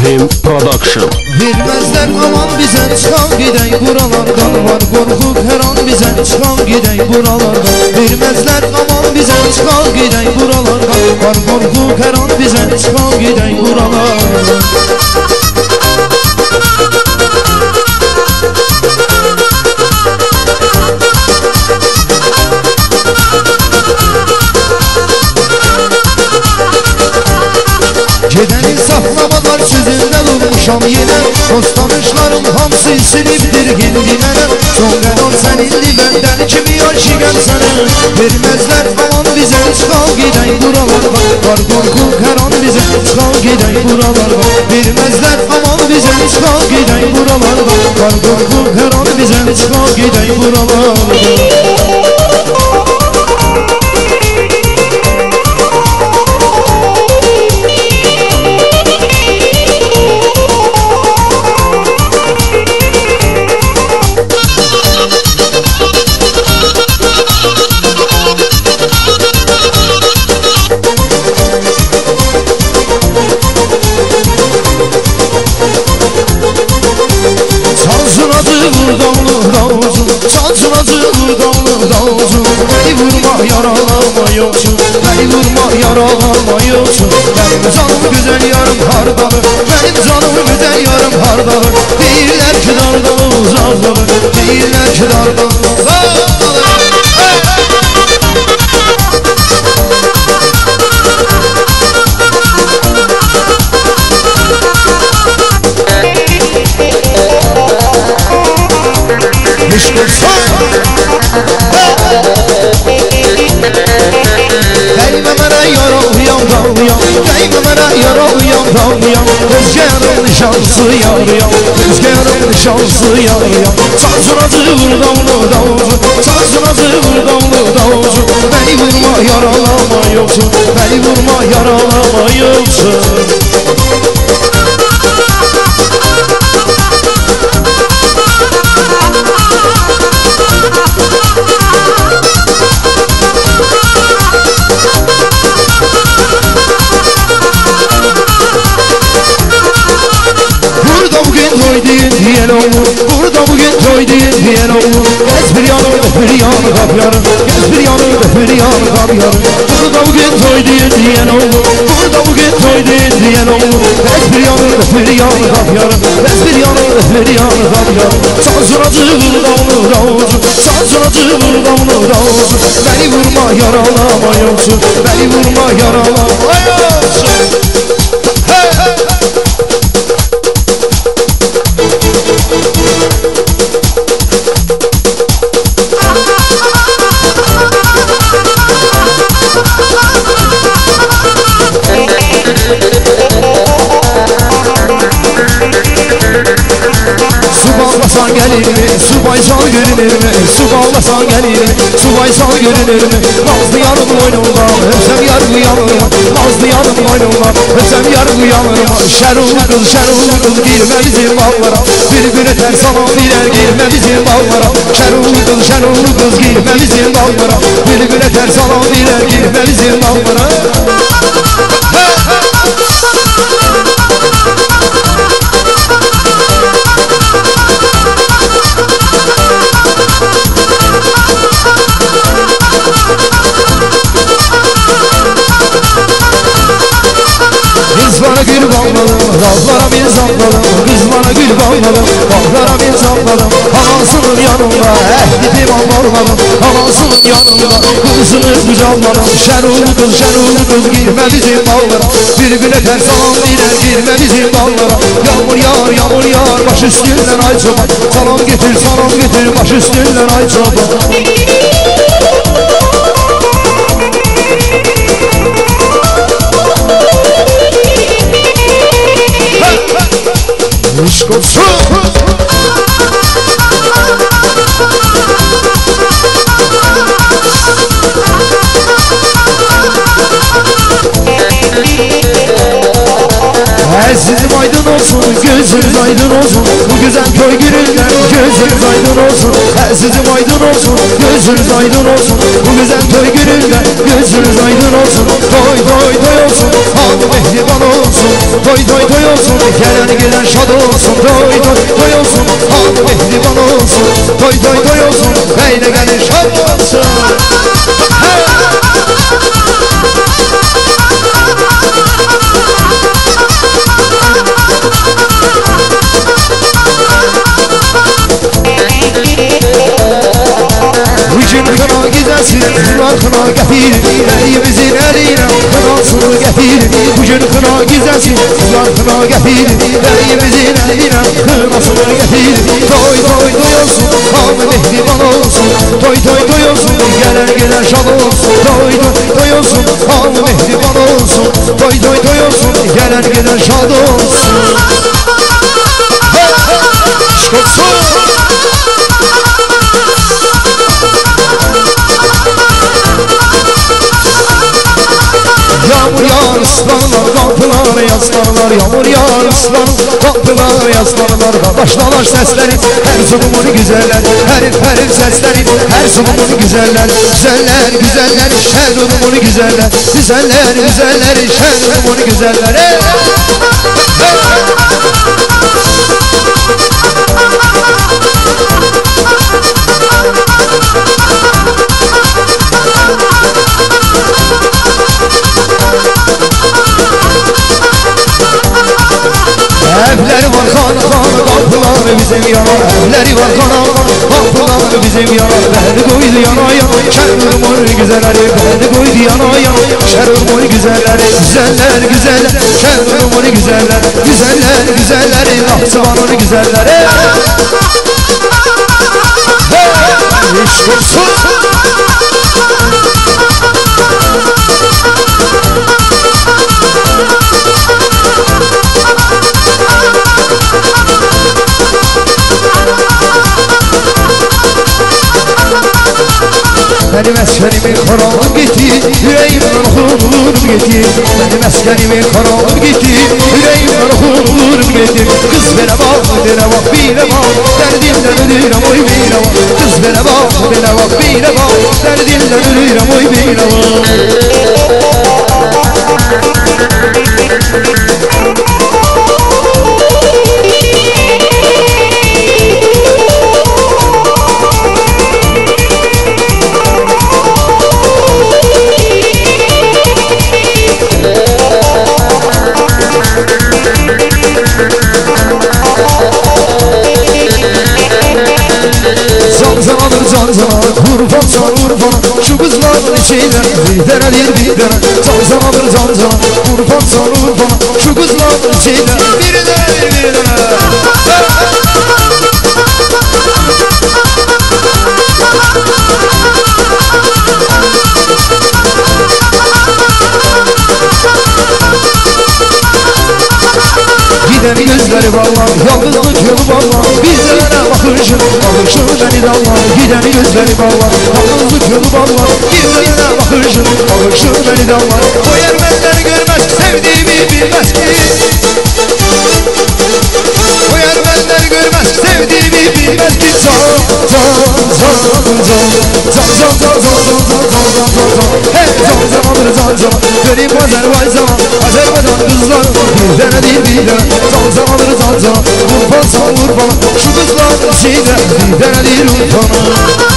İbrahim Production. Vermezler aman bize, çıkan gidey buralardan. Var korkuk her an bize, çıkan gidey buralardan. Vermezler aman bize, çıkan gidey buralardan. Var korkuk her an bize, çıkan gidey buralardan. Gedəni saxlamalar sözündə durmuşam yenə. Dost tanışlarım hamısı silibdir gildi mənə. Son qərar sənindir məndən kimi aşiqəm sənə. Verməzlər aman bizə, çıxal gedək buralardan. Var qorxuq hər an bizə, çıxal gedək buralardan. Verməzlər aman bizə, çıxal gedək buralardan. Var qorxuq hər an bizə, çıxal gedək buralardan. Beni vurma yaralama yoksun, beni vurma yaralama yoksun. Benim canım güzel yarım hardalı, benim canım güzel yarım hardalı. Değiller ki dardalı uzakdalı, değiller ki dardalı uzakdalı. Eşk olsun. Değme bana yara uyam da uyam, değme bana yara uyam da uyam. Rüzgarın şansı yarıyam, rüzgarın şansı yarıyam. Sancınacı vurdamlı davulcu, sancınacı vurdamlı davulcu. Beni vurma yaralama yoksun, beni vurma yaralama yoksun. Diyen oğlum, burada bugün toy diyen oğlum. Gez bir yanım, bir yanı kap yarım, gez bir yanım, bir yanı kap yarım. Burada bugün toy diyen oğlum, burada bugün toy diyen oğlum. Gez bir yanım, bir yanı kap yarım, gez bir yanım, bir yanı kap yarım. Sancınacı vurdamlı davulcu, sancınacı vurdamlı davulcu. Beni vurma yaralama yoksun, beni vurma yaralama yoksun. Su bağlasan gelir mi? Su baysal görünür mü? Su bağlasan gelir mi? Su baysal görünür mü? Nazlı yarım boynumda, öpsem yar bu yanıma. Nazlı yarım boynumda, öpsem yar bu yanıma. Şerul kız girme bizim bağlara. Bir güne ters salam birer girme bizim bağlara. Şerul kız girme bizim bağlara. Bir güne ters salam birer girme bizim bağlara. Kız bana gül bağladım, dağlara bir sapladım. Kız bana gül bağladım, dağlara bir sapladım. Anasının yanında ehlitim almadım, anasının yanında kızını kucakladım. Şerul kız girme bizim bağlara. Bir güne ters salam biner girme bizim bağlara. Yağmur yağar baş üstünden ay çoban. Salam getir baş üstünden ay çoban. Eşk olsun. Sizin aydın olsun, gözünüz aydın olsun. Bu güzel köy gününden gözünüz aydın olsun. Sizin aydın olsun, gözünüz aydın olsun. Bu güzel köy gününden gözünüz aydın olsun. Toy olsun, hanım mehriban olsun. Toy toy toy olsun, gelen gelen şad olsun. Toy toy toy olsun, hamı mehriban olsun. Toy toy toy olsun, eyle gelin şad olsun. Vücud kına gidersin, kınar kına getir. Elimizin eline kınasını getir. Vücud kına gidersin, kınar kına getir. Elimizin eline kınasını getir. Toy toy toy olsun, hamı mehriban olsun. Toy toy toy olsun, gelen gelen şad olsun. Toy toy toy olsun, hamı mehriban olsun. Toy toy toy olsun, gelen gelen şad olsun. Aşk olsun. Yağmur yağar ıslanlar, kapılar yaslanlar. Yağmur yağar ıslanlar, kapılar yaslanlar. Başlalar seslerin, her zulümün güzeller. Her seslerin, her zulümün güzeller. Güzeller, güzeller, şer zulümün güzeller. Güzeller, güzeller, şer zulümün güzeller. Hey! Evleri var kan kan, kapılar bizim yanar. Evleri var kan kan, kapılar bizim yanar. Beni koydu yana yana, şerrumun güzelleri. Beni koydu yana yana, şerrumun güzelleri. Güzeller güzeller, şerrumun güzeller. Güzeller güzelleri, Nahçıvan'ın güzelleri. İşk olsun. Benim eskerimi karanlık gitti, yüreğimden huzurum gitti. Benim eskerimi karanlık gitti, yüreğimden huzurum gitti. Kız bana bak, bana bak, bana bak, derdimden ölürüm oy bana bak. Kız bana bak, bana bak, bana bak, derdimden ölürüm oy bana bak. Zanzanadır zanzana, kurban san kurban. Şu kızların içine bir denedir bir dene. Zanzanadır zanzana, kurban san kurban. Şu kızların içine bir denedir bir dene. Giden gözleri bağlar, yalnızlık yolu bağlar. Bizlere bakışın, bakışın beni dallar. Giden gözleri bağlar, yalnızlık yolu bağlar. Bizlere bakışın, bakışın beni dallar. O yermenler görmez, sevdiğimi bilmez ki. O yermenler görmez, sevdiğimi bilmez ki. Hey zanzanadır garip Azerbaycan. Azerbaycan kızlar bir tane değil bir tane. Zanzanadır zanzana, kurban san kurban. Şu kızlar içinde bir tane değil bir tane.